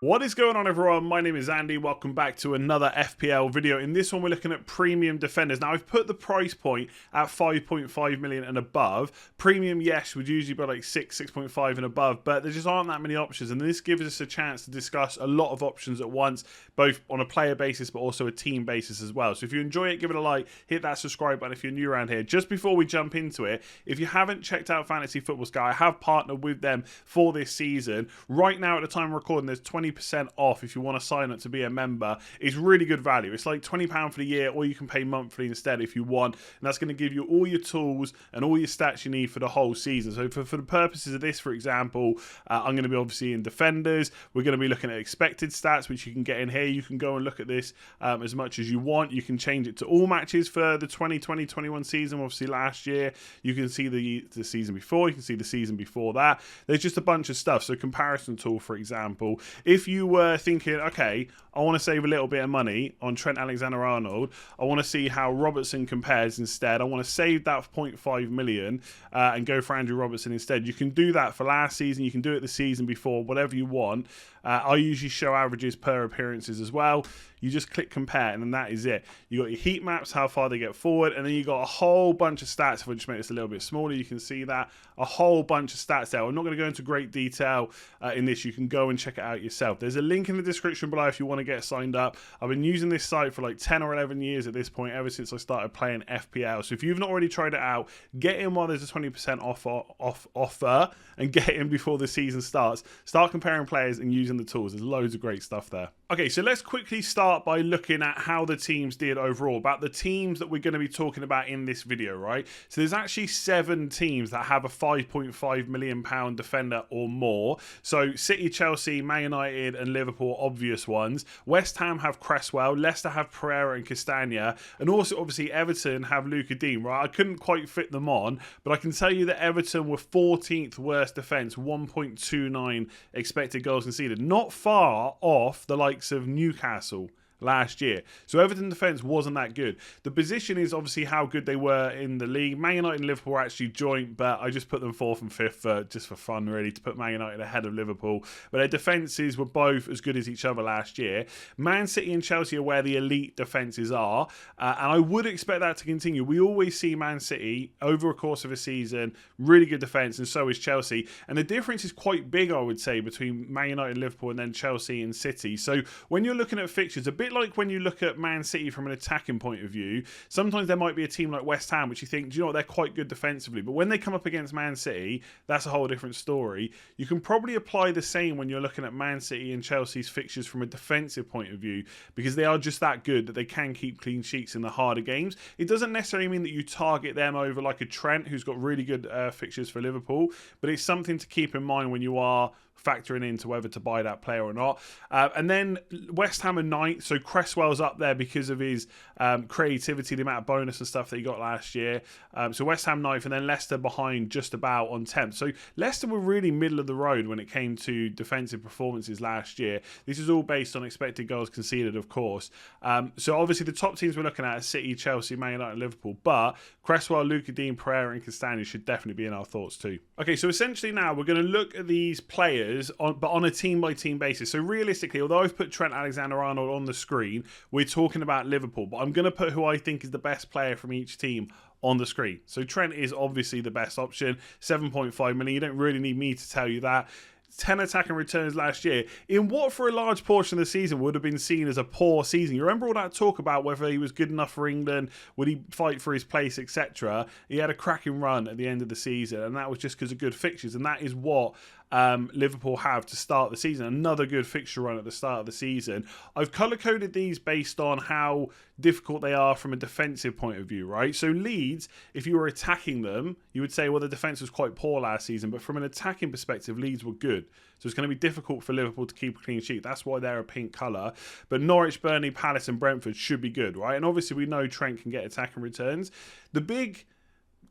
What is going on, everyone? My name is Andy. Welcome back to another FPL video. In this one, we're looking at premium defenders. Now, I've put the price point at 5.5 million and above. Premium, yes, would usually be like 6.5 and above, but there just aren't that many options. And this gives us a chance to discuss a lot of options at once, both on a player basis, but also a team basis as well. So if you enjoy it, give it a like, hit that subscribe button if you're new around here. Just before we jump into it, if you haven't checked out Fantasy Football Sky, I have partnered with them for this season. Right now, at the time of recording, there's 20% off if you want to sign up to be a member. It's really good value. It's like £20 for the year, or you can pay monthly instead if you want, and that's going to give you all your tools and all your stats you need for the whole season. So for the purposes of this, for example, I'm going to be obviously in defenders. We're going to be looking at expected stats, which you can get in here. You can go and look at this as much as you want. You can change it to all matches for the 2020-21 season. Obviously last year, you can see the season before, you can see the season before that. There's just a bunch of stuff. So comparison tool, for example, if you were thinking, okay, I want to save a little bit of money on Trent Alexander-Arnold, I want to see how Robertson compares instead, I want to save that 0.5 million and go for Andrew Robertson instead. You can do that for last season, you can do it the season before, whatever you want. I usually show averages per appearances as well. You just click compare, and then that is it. You got your heat maps, how far they get forward, and then you got a whole bunch of stats. If I just make this a little bit smaller, you can see that. A whole bunch of stats there. I'm not going to go into great detail in this. You can go and check it out yourself. There's a link in the description below if you want to get signed up. I've been using this site for like 10 or 11 years at this point, ever since I started playing FPL. So if you've not already tried it out, get in while there's a 20% offer, and get in before the season starts. Start comparing players and using the tools. There's loads of great stuff there. Okay, so let's quickly start by looking at how the teams did overall, about the teams that we're going to be talking about in this video, right? So there's actually 7 teams that have a £5.5 million defender or more. So City, Chelsea, Man United and Liverpool, obvious ones. West Ham have Cresswell, Leicester have Pereira and Castagna, and also obviously Everton have Luca Dean, right? I couldn't quite fit them on, but I can tell you that Everton were 14th worst defence, 1.29 expected goals conceded. Not far off the likes of Newcastle last year. So Everton defence wasn't that good. The position is obviously how good they were in the league. Man United and Liverpool were actually joint, but I just put them 4th and 5th just for fun, really, to put Man United ahead of Liverpool. But their defences were both as good as each other last year. Man City and Chelsea are where the elite defences are, and I would expect that to continue. We always see Man City, over a course of a season, really good defence, and so is Chelsea. And the difference is quite big, I would say, between Man United and Liverpool and then Chelsea and City. So when you're looking at fixtures, a bit like when you look at Man City from an attacking point of view, sometimes there might be a team like West Ham which you think, do you know what, they're quite good defensively, but when they come up against Man City, that's a whole different story. You can probably apply the same when you're looking at Man City and Chelsea's fixtures from a defensive point of view, because they are just that good that they can keep clean sheets in the harder games. It doesn't necessarily mean that you target them over like a Trent, who's got really good fixtures for Liverpool, but it's something to keep in mind when you are factoring into whether to buy that player or not. And then West Ham are 9th, so Cresswell's up there because of his creativity, the amount of bonus and stuff that he got last year. So West Ham 9th, and then Leicester behind just about on 10th. So Leicester were really middle of the road when it came to defensive performances last year. This is all based on expected goals conceded, of course. So obviously the top teams we're looking at are City, Chelsea, Man United and Liverpool, but Cresswell, Luca Dean, Pereira and Castagna should definitely be in our thoughts too. Okay, so essentially now we're going to look at these players but on a team-by-team basis. So realistically, although I've put Trent Alexander-Arnold on the screen, we're talking about Liverpool, but I'm going to put who I think is the best player from each team on the screen. So Trent is obviously the best option, 7.5 million. You don't really need me to tell you that. 10 attacking returns last year in what for a large portion of the season would have been seen as a poor season. You remember all that talk about whether he was good enough for England, would he fight for his place, etc. He had a cracking run at the end of the season, and that was just because of good fixtures, and that is what Liverpool have to start the season. Another good fixture run at the start of the season. I've colour-coded these based on how difficult they are from a defensive point of view, right? So Leeds, if you were attacking them, you would say, well, the defence was quite poor last season, but from an attacking perspective, Leeds were good. So it's going to be difficult for Liverpool to keep a clean sheet. That's why they're a pink colour. But Norwich, Burnley, Palace and Brentford should be good, right? And obviously we know Trent can get attacking returns. The big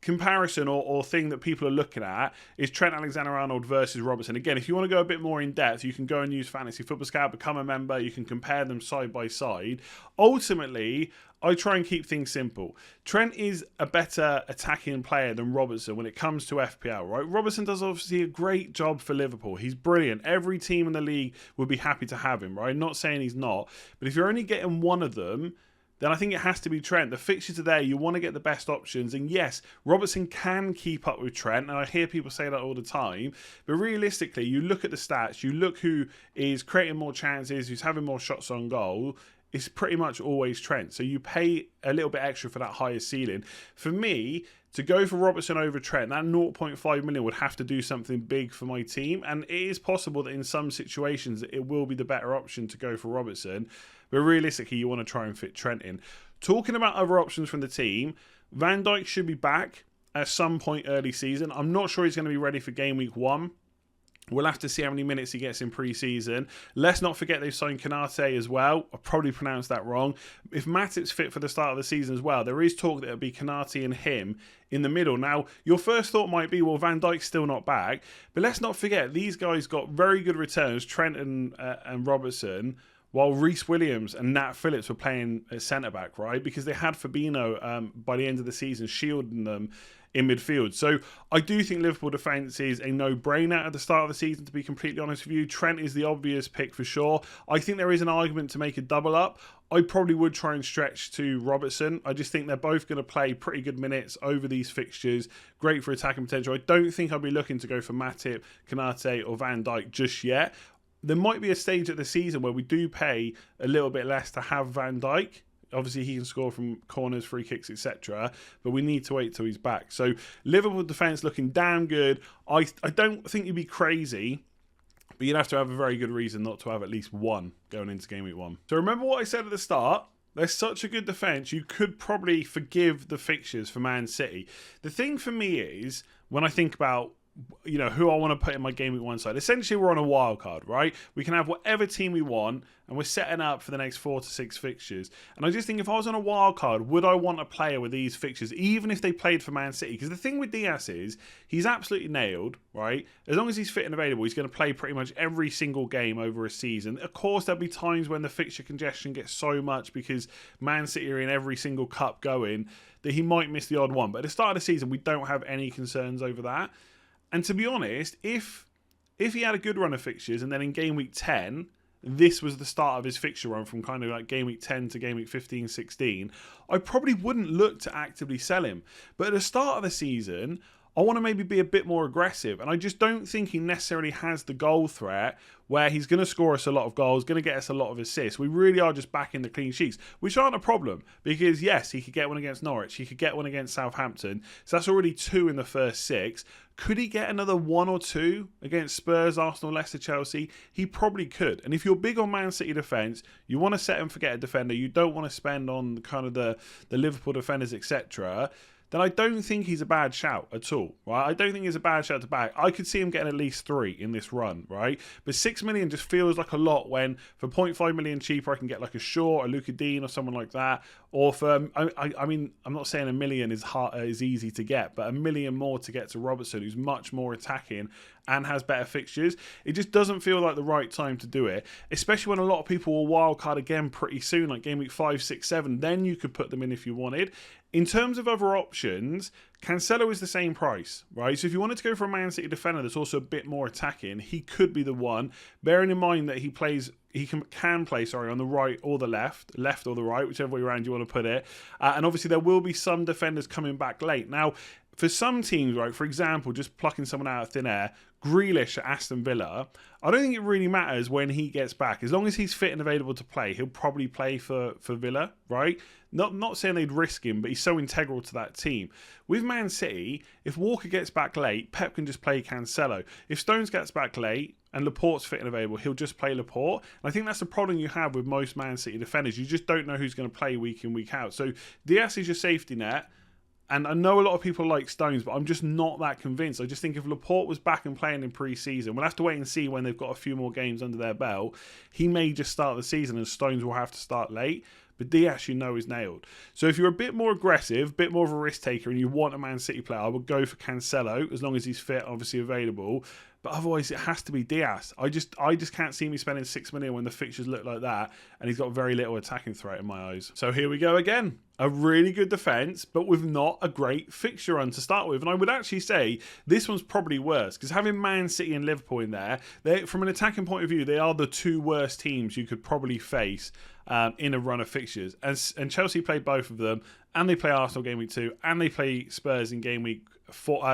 comparison or thing that people are looking at is Trent Alexander-Arnold versus Robertson. Again, if you want to go a bit more in depth, you can go and use Fantasy Football Scout, become a member, you can compare them side by side. Ultimately, I try and keep things simple. Trent is a better attacking player than Robertson when it comes to FPL, right? Robertson does obviously a great job for Liverpool. He's brilliant. Every team in the league would be happy to have him, right? I'm not saying he's not, but if you're only getting one of them, then I think it has to be Trent. The fixtures are there. You want to get the best options. And yes, Robertson can keep up with Trent. And I hear people say that all the time. But realistically, you look at the stats. You look who is creating more chances, who's having more shots on goal. It's pretty much always Trent. So you pay a little bit extra for that higher ceiling. For me, to go for Robertson over Trent, that 0.5 million would have to do something big for my team. And it is possible that in some situations it will be the better option to go for Robertson. But realistically, you want to try and fit Trent in. Talking about other options from the team, Van Dijk should be back at some point early season. I'm not sure he's going to be ready for game week 1. We'll have to see how many minutes he gets in pre-season. Let's not forget they've signed Konate as well. I probably pronounced that wrong. If Matip's fit for the start of the season as well, there is talk that it'll be Konate and him in the middle. Now, your first thought might be, well, Van Dijk's still not back. But let's not forget, these guys got very good returns, Trent and Robertson, while Reece Williams and Nat Phillips were playing at centre-back, right? Because they had Fabinho by the end of the season shielding them in midfield. So I do think Liverpool defence is a no-brainer at the start of the season, to be completely honest with you. Trent is the obvious pick for sure. I think there is an argument to make a double up. I probably would try and stretch to Robertson. I just think they're both going to play pretty good minutes over these fixtures. Great for attacking potential. I don't think I'll be looking to go for Matip, Konate or Van Dijk just yet. There might be a stage at the season where we do pay a little bit less to have Van Dijk. Obviously, he can score from corners, free kicks, etc. But we need to wait till he's back. So, Liverpool defence looking damn good. I don't think you'd be crazy, but you'd have to have a very good reason not to have at least one going into game week 1. So, remember what I said at the start? There's such a good defence, you could probably forgive the fixtures for Man City. The thing for me is, when I think about who I want to put in my game week 1 side. Essentially, we're on a wild card, right? We can have whatever team we want, and we're setting up for the next 4 to 6 fixtures. And I just think if I was on a wild card, would I want a player with these fixtures, even if they played for Man City? Because the thing with Diaz is, he's absolutely nailed, right? As long as he's fit and available, he's going to play pretty much every single game over a season. Of course, there'll be times when the fixture congestion gets so much because Man City are in every single cup going that he might miss the odd one. But at the start of the season, we don't have any concerns over that. And to be honest, if he had a good run of fixtures and then in game week 10, this was the start of his fixture run from kind of like game week 10 to game week 15, 16, I probably wouldn't look to actively sell him. But at the start of the season, I want to maybe be a bit more aggressive. And I just don't think he necessarily has the goal threat where he's going to score us a lot of goals, going to get us a lot of assists. We really are just backing the clean sheets, which aren't a problem because, yes, he could get one against Norwich. He could get one against Southampton. So that's already 2 in the first 6. Could he get another 1 or 2 against Spurs, Arsenal, Leicester, Chelsea? He probably could. And if you're big on Man City defence, you want to set and forget a defender. You don't want to spend on kind of the Liverpool defenders, etc., then I don't think he's a bad shout at all, right? I don't think he's a bad shout to back. I could see him getting at least 3 in this run, right? But 6 million just feels like a lot when for 0.5 million cheaper I can get like a Shaw, a Luka Dean or someone like that. Or for, I mean, I'm not saying $1 million is easy to get, but $1 million more to get to Robertson, who's much more attacking and has better fixtures. It just doesn't feel like the right time to do it, especially when a lot of people will wildcard again pretty soon, like game week 5, 6, 7. Then you could put them in if you wanted. In terms of other options, Cancelo is the same price, right? So if you wanted to go for a Man City defender that's also a bit more attacking, he could be the one. Bearing in mind that he can play on the right or the left or the right, whichever way around you want to put it. And obviously there will be some defenders coming back late. Now, for some teams, right, for example, just plucking someone out of thin air, Grealish at Aston Villa, I don't think it really matters when he gets back. As long as he's fit and available to play, he'll probably play for Villa, right? Not saying they'd risk him, but he's so integral to that team. With Man City, if Walker gets back late, Pep can just play Cancelo. If Stones gets back late and Laporte's fit and available, he'll just play Laporte. And I think that's the problem you have with most Man City defenders. You just don't know who's going to play week in, week out. So Diaz is your safety net. And I know a lot of people like Stones, but I'm just not that convinced. I just think if Laporte was back and playing in pre-season, we'll have to wait and see when they've got a few more games under their belt. He may just start the season and Stones will have to start late. But Diaz, you know, is nailed. So if you're a bit more aggressive, a bit more of a risk taker, and you want a Man City player, I would go for Cancelo, as long as he's fit, obviously available. But otherwise, it has to be Diaz. I just can't see me spending 6 million when the fixtures look like that, and he's got very little attacking threat in my eyes. So here we go again. A really good defence, but with not a great fixture run to start with. And I would actually say this one's probably worse, because having Man City and Liverpool in there, from an attacking point of view, they are the two worst teams you could probably face in a run of fixtures. And Chelsea played both of them, and they play Arsenal game week 2, and they play Spurs in game week 5.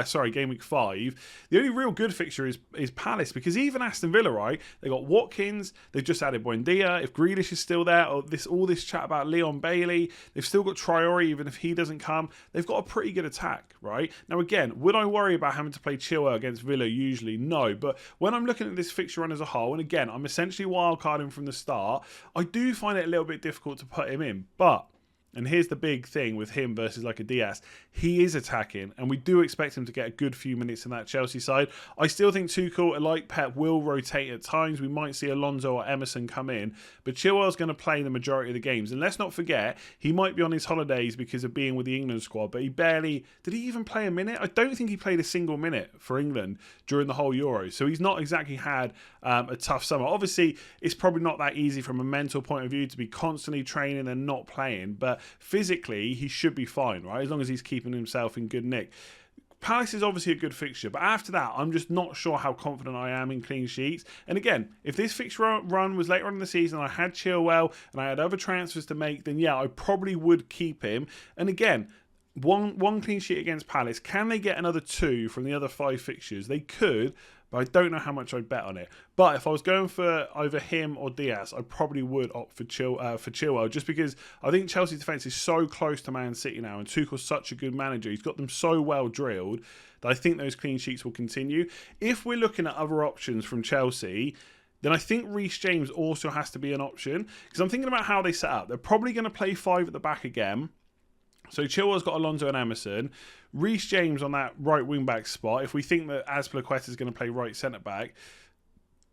The only real good fixture is Palace, because even Aston Villa, right? They got Watkins, they've just added Buendia. If Grealish is still there, or all this chat about Leon Bailey, they've still got Traore, even if he doesn't come. They've got a pretty good attack, right? Now again, would I worry about having to play Chilwell against Villa? Usually no, but when I'm looking at this fixture run as a whole, and again, I'm essentially wildcarding from the start, I do find it a little bit difficult to put him in, but and here's the big thing with him versus like a Diaz. He is attacking, and we do expect him to get a good few minutes in that Chelsea side. I still think Tuchel, like Pep, will rotate at times. We might see Alonso or Emerson come in, but Chilwell's going to play the majority of the games. And let's not forget, he might be on his holidays because of being with the England squad, but did he even play a minute? I don't think he played a single minute for England during the whole Euro. So he's not exactly had a tough summer. Obviously, it's probably not that easy from a mental point of view to be constantly training and not playing, but physically he should be fine, right? As long as he's keeping himself in good nick. Palace is obviously a good fixture, but after that, I'm just not sure how confident I am in clean sheets. And again, if this fixture run was later on in the season, I had Chilwell and I had other transfers to make, then yeah, I probably would keep him. And again, one clean sheet against Palace. Can they get another 2 from the other 5 fixtures? They could, but I don't know how much I'd bet on it. But if I was going for either him or Diaz, I probably would opt for Chilwell, just because I think Chelsea's defence is so close to Man City now, and Tuchel's such a good manager. He's got them so well drilled that I think those clean sheets will continue. If we're looking at other options from Chelsea, then I think Reece James also has to be an option, because I'm thinking about how they set up. They're probably going to play 5 at the back again. So Chilwell's got Alonso and Emerson. Reece James on that right wing-back spot. If we think that Azpilicueta is going to play right centre-back,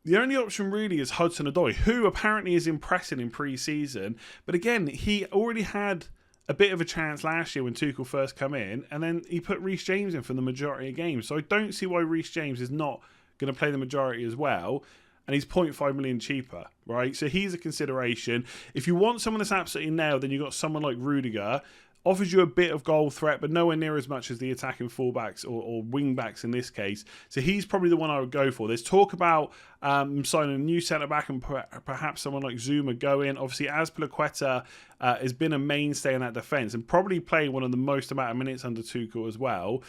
the only option really is Hudson-Odoi, who apparently is impressing in pre-season. But again, he already had a bit of a chance last year when Tuchel first came in, and then he put Reece James in for the majority of games. So I don't see why Reece James is not going to play the majority as well. And he's 0.5 million cheaper, right? So he's a consideration. If you want someone that's absolutely nailed, then you've got someone like Rudiger. Offers you a bit of goal threat, but nowhere near as much as the attacking fullbacks or wing-backs in this case. So he's probably the one I would go for. There's talk about signing a new centre-back and perhaps someone like Zuma going. Obviously, Azpilicueta has been a mainstay in that defence and probably playing one of the most amount of minutes under Tuchel as well.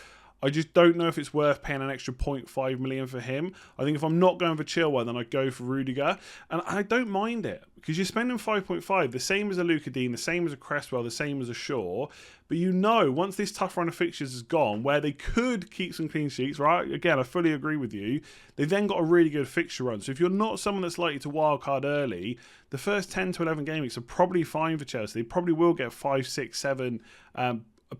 I just don't know if it's worth paying an extra 0.5 million for him. I think if I'm not going for Chilwell, then I'd go for Rudiger. And I don't mind it, because you're spending 5.5, the same as a Luka Dean, the same as a Cresswell, the same as a Shaw. But you know, once this tough run of fixtures is gone, where they could keep some clean sheets, right? Again, I fully agree with you. They've then got a really good fixture run. So if you're not someone that's likely to wildcard early, the first 10 to 11 game weeks are probably fine for Chelsea. They probably will get 5, 6, 7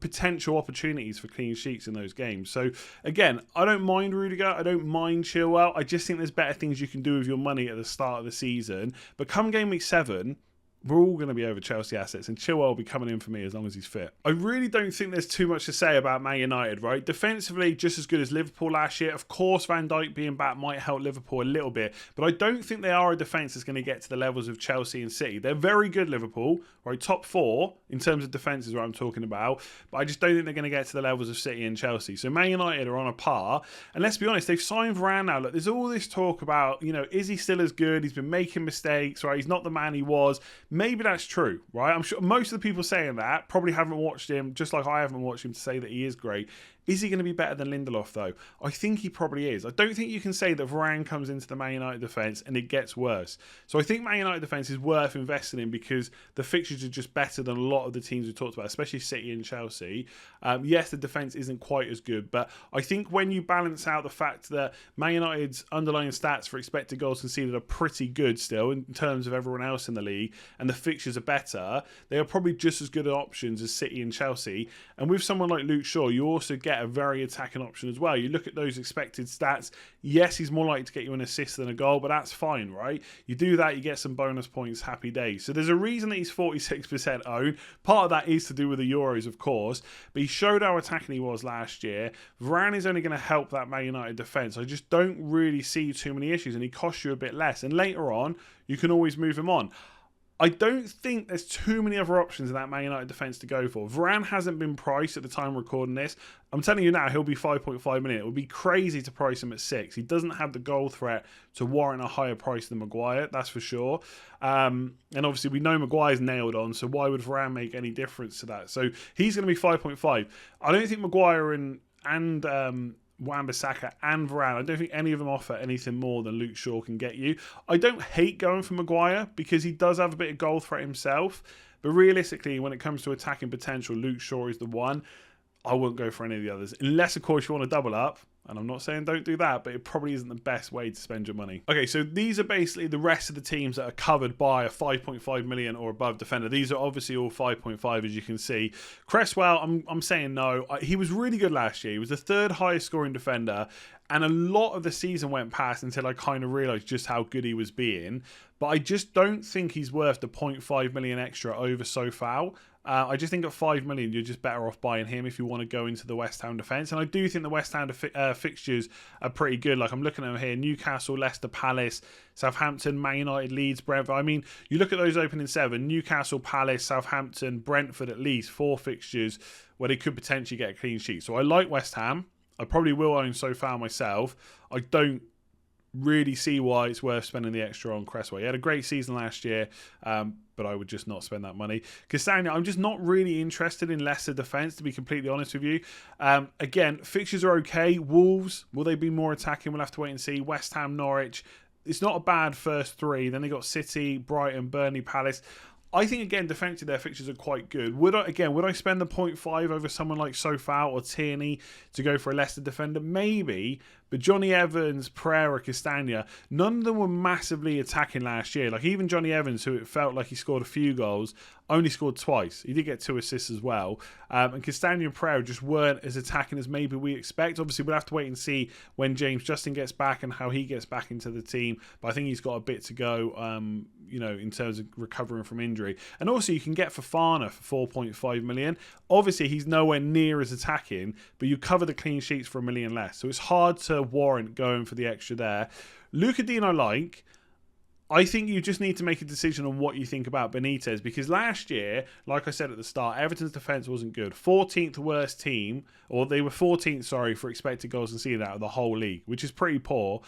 potential opportunities for clean sheets in those games. So again, I don't mind Rudiger, I don't mind Chilwell. I just think there's better things you can do with your money at the start of the season. But come game week 7, we're all going to be over Chelsea assets, and Chilwell will be coming in for me as long as he's fit. I really don't think there's too much to say about Man United, right? Defensively, just as good as Liverpool last year. Of course, Van Dijk being back might help Liverpool a little bit, but I don't think they are a defence that's going to get to the levels of Chelsea and City. They're very good, Liverpool, right? Top 4 in terms of defence is what I'm talking about, but I just don't think they're going to get to the levels of City and Chelsea. So Man United are on a par, and let's be honest, they've signed Varane now. Look, there's all this talk about, is he still as good? He's been making mistakes, right? He's not the man he was. Maybe that's true, right? I'm sure most of the people saying that probably haven't watched him, just like I haven't watched him to say that he is great. Is he going to be better than Lindelof, though? I think he probably is. I don't think you can say that Varane comes into the Man United defence and it gets worse. So I think Man United defence is worth investing in because the fixtures are just better than a lot of the teams we talked about, especially City and Chelsea. Yes, the defence isn't quite as good, but I think when you balance out the fact that Man United's underlying stats for expected goals conceded are pretty good still in terms of everyone else in the league, and the fixtures are better, they are probably just as good options as City and Chelsea. And with someone like Luke Shaw, you also get get a very attacking option as well. You look at those expected stats. Yes, he's more likely to get you an assist than a goal, but that's fine, right? You do that, you get some bonus points, happy days. So there's a reason that he's 46% owned. Part of that is to do with the Euros, of course, but he showed how attacking he was last year. Varane is only going to help that Man United defence. I just don't really see too many issues, and he costs you a bit less. And later on, you can always move him on. I don't think there's too many other options in that Man United defence to go for. Varane hasn't been priced at the time of recording this. I'm telling you now, he'll be 5.5 million. It would be crazy to price him at 6. He doesn't have the goal threat to warrant a higher price than Maguire, that's for sure. And obviously, we know Maguire's nailed on, so why would Varane make any difference to that? So he's going to be 5.5. I don't think Maguire and Wan-Bissaka and Varane, I don't think any of them offer anything more than Luke Shaw can get you. I don't hate going for Maguire because he does have a bit of goal threat himself, but realistically, when it comes to attacking potential, Luke Shaw is the one. I wouldn't go for any of the others, unless, of course, you want to double up. And I'm not saying don't do that, but it probably isn't the best way to spend your money. Okay, so these are basically the rest of the teams that are covered by a 5.5 million or above defender. These are obviously all 5.5, as you can see. Cresswell, I'm saying no. He was really good last year. He was the third highest scoring defender, and a lot of the season went past until I kind of realised just how good he was being. But I just don't think he's worth the 0.5 million extra over Sofal. I just think at 5 million, you're just better off buying him if you want to go into the West Ham defence. And I do think the West Ham fixtures are pretty good. Like, I'm looking at them here: Newcastle, Leicester, Palace, Southampton, Man United, Leeds, Brentford. I mean, you look at those opening 7: Newcastle, Palace, Southampton, Brentford, at least 4 fixtures where they could potentially get a clean sheet. So I like West Ham. I probably will own Sofal myself. I don't really see why it's worth spending the extra on Cresswell. He had a great season last year, but I would just not spend that money. Castagna, I'm just not really interested in Leicester defence, to be completely honest with you. Again, fixtures are okay. Wolves, will they be more attacking? We'll have to wait and see. West Ham, Norwich. It's not a bad first 3. Then they got City, Brighton, Burnley, Palace. I think, again, defensively, their fixtures are quite good. Would I spend the 0.5 over someone like Sofal or Tierney to go for a Leicester defender? Maybe, but Johnny Evans, Pereira, Castagna, none of them were massively attacking last year. Like, even Johnny Evans, who it felt like he scored a few goals, only scored twice. He did get 2 assists as well. And Castagna and Pereira just weren't as attacking as maybe we expect. Obviously, we'll have to wait and see when James Justin gets back and how he gets back into the team. But I think he's got a bit to go, in terms of recovering from injury. And also, you can get Fofana for 4.5 million. Obviously, he's nowhere near as attacking, but you cover the clean sheets for $1 million less. So it's hard to warrant going for the extra there. Luka Dean I like. I think you just need to make a decision on what you think about Benitez, because last year, like I said at the start, Everton's defence wasn't good. 14th worst team, or they were 14th, for expected goals conceded out of the whole league, which is pretty poor.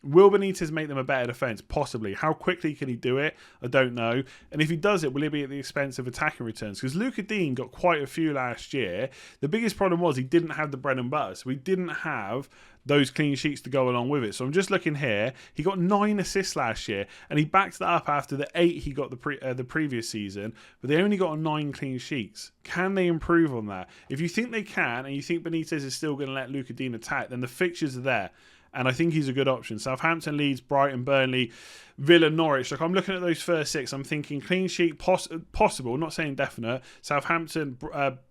Will Benitez make them a better defence? Possibly. How quickly can he do it? I don't know. And if he does it, will it be at the expense of attacking returns? Because Luka Dean got quite a few last year. The biggest problem was he didn't have the bread and butter. So he didn't have those clean sheets to go along with it. So I'm just looking here. He got 9 assists last year, and he backed that up after the 8 he got the previous season, but they only got 9 clean sheets. Can they improve on that? If you think they can, and you think Benitez is still going to let Luka Dean attack, then the fixtures are there. And I think he's a good option. Southampton, Leeds, Brighton, Burnley, Villa, Norwich. Like, I'm looking at those first 6. I'm thinking clean sheet possible, not saying definite. Southampton,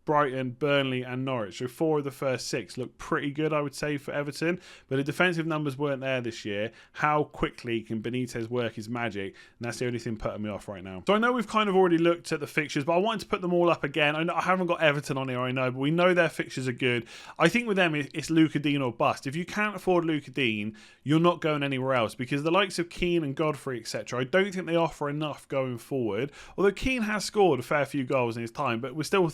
Brighton, Burnley and Norwich. So 4 of the first 6 look pretty good, I would say, for Everton. But the defensive numbers weren't there this year. How quickly can Benitez work his magic? And that's the only thing putting me off right now. So I know we've kind of already looked at the fixtures, but I wanted to put them all up again. I haven't got Everton on here, I know, but we know their fixtures are good. I think with them, it's Luka Dean or bust. If you can't afford Luka Dean, you're not going anywhere else, because the likes of Keane and Godfrey, etc., I don't think they offer enough going forward. Although Keane has scored a fair few goals in his time, but we're still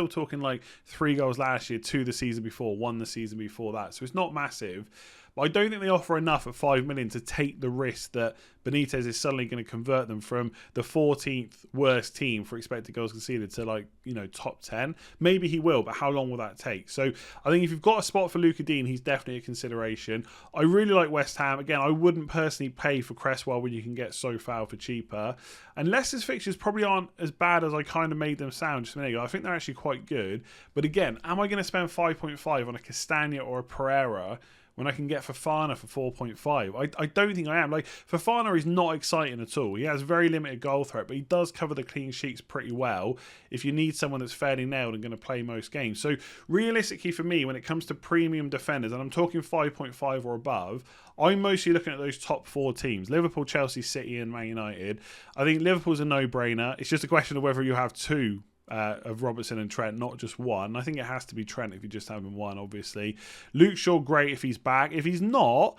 talking like 3 goals last year, 2 the season before, 1 the season before that. So it's not massive. But I don't think they offer enough at 5 million to take the risk that Benitez is suddenly going to convert them from the 14th worst team for expected goals conceded to top 10. Maybe he will, but how long will that take? So I think if you've got a spot for Luka Dean, he's definitely a consideration. I really like West Ham. Again, I wouldn't personally pay for Cresswell when you can get Sofal for cheaper. And Leicester's fixtures probably aren't as bad as I kind of made them sound just a minute ago. I think they're actually quite good. But again, am I going to spend 5.5 on a Castagna or a Pereira when I can get Fofana for 4.5? I don't think I am. Like, Fofana is not exciting at all. He has very limited goal threat, but he does cover the clean sheets pretty well if you need someone that's fairly nailed and going to play most games. So realistically for me, when it comes to premium defenders, and I'm talking 5.5 or above, I'm mostly looking at those top 4 teams: Liverpool, Chelsea, City and Man United. I think Liverpool's a no-brainer. It's just a question of whether you have 2 of Robertson and Trent, not just 1. I think it has to be Trent if you just have him 1, obviously. Luke Shaw, great if he's back. If he's not,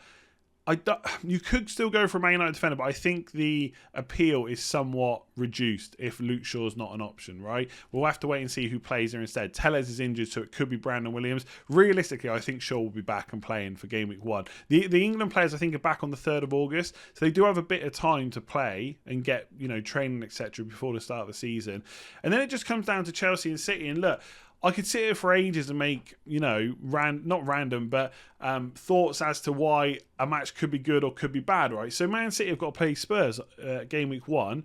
you could still go for a Man United defender, but I think the appeal is somewhat reduced if Luke Shaw's not an option, right? We'll have to wait and see who plays there instead. Tellez is injured, so it could be Brandon Williams. Realistically, I think Shaw will be back and playing for game week 1. The England players, I think, are back on the 3rd of August, so they do have a bit of time to play and get, training, etc. before the start of the season. And then it just comes down to Chelsea and City. And look, I could sit here for ages and make, not random, but thoughts as to why a match could be good or could be bad, right? So Man City have got to play Spurs game week 1.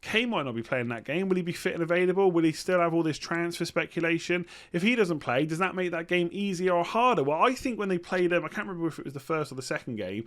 Kane might not be playing that game. Will he be fit and available? Will he still have all this transfer speculation? If he doesn't play, does that make that game easier or harder? Well, I think when they played him, I can't remember if it was the first or the second game,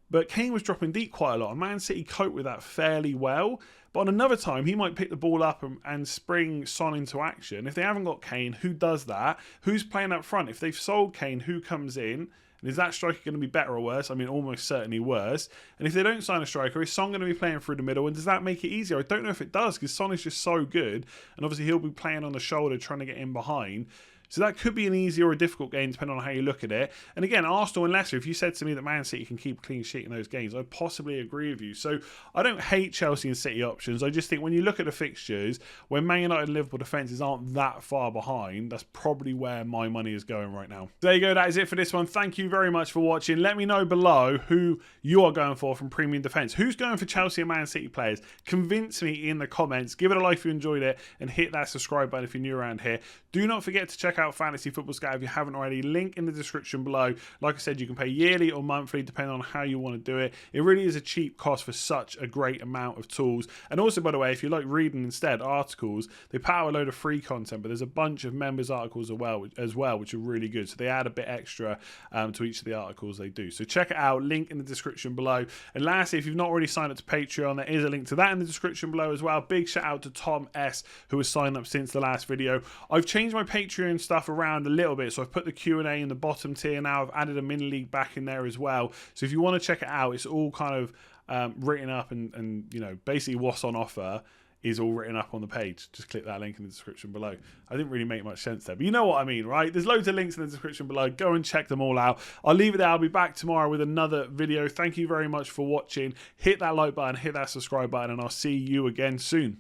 but Kane was dropping deep quite a lot, and Man City coped with that fairly well. But on another time, he might pick the ball up and spring Son into action. If they haven't got Kane, who does that? Who's playing up front? If they've sold Kane, who comes in? And is that striker going to be better or worse? I mean, almost certainly worse. And if they don't sign a striker, is Son going to be playing through the middle? And does that make it easier? I don't know if it does, because Son is just so good. And obviously he'll be playing on the shoulder, trying to get in behind. So that could be an easy or a difficult game, depending on how you look at it. And again, Arsenal and Leicester, if you said to me that Man City can keep a clean sheet in those games, I'd possibly agree with you. So I don't hate Chelsea and City options. I just think when you look at the fixtures, when Man United and Liverpool defences aren't that far behind, that's probably where my money is going right now. There you go. That is it for this one. Thank you very much for watching. Let me know below who you are going for from premium defence. Who's going for Chelsea and Man City players? Convince me in the comments. Give it a like if you enjoyed it, and hit that subscribe button if you're new around here. Do not forget to check out Fantasy Football Scout if you haven't already. Link in the description below. Like I said, you can pay yearly or monthly depending on how you want to do it. It really is a cheap cost for such a great amount of tools. And also, by the way, if you like reading instead articles, they power a load of free content, but there's a bunch of members articles as well, which are really good. So they add a bit extra to each of the articles they do. So check it out. Link in the description below. And lastly, if you've not already signed up to Patreon, there is a link to that in the description below as well. Big shout out to Tom S, who has signed up since the last video. I've changed my Patreon stuff around a little bit, so I've put the Q&A in the bottom tier now. I've added a mini league back in there as well, so if you want to check it out, it's all kind of written up, and basically what's on offer is all written up on the page. Just click that link in the description below. I didn't really make much sense there, but you know what I mean, right? There's loads of links in the description below. Go and check them all out. I'll leave it there. I'll be back tomorrow with another video. Thank you very much for watching. Hit that like button, hit that subscribe button, and I'll see you again soon.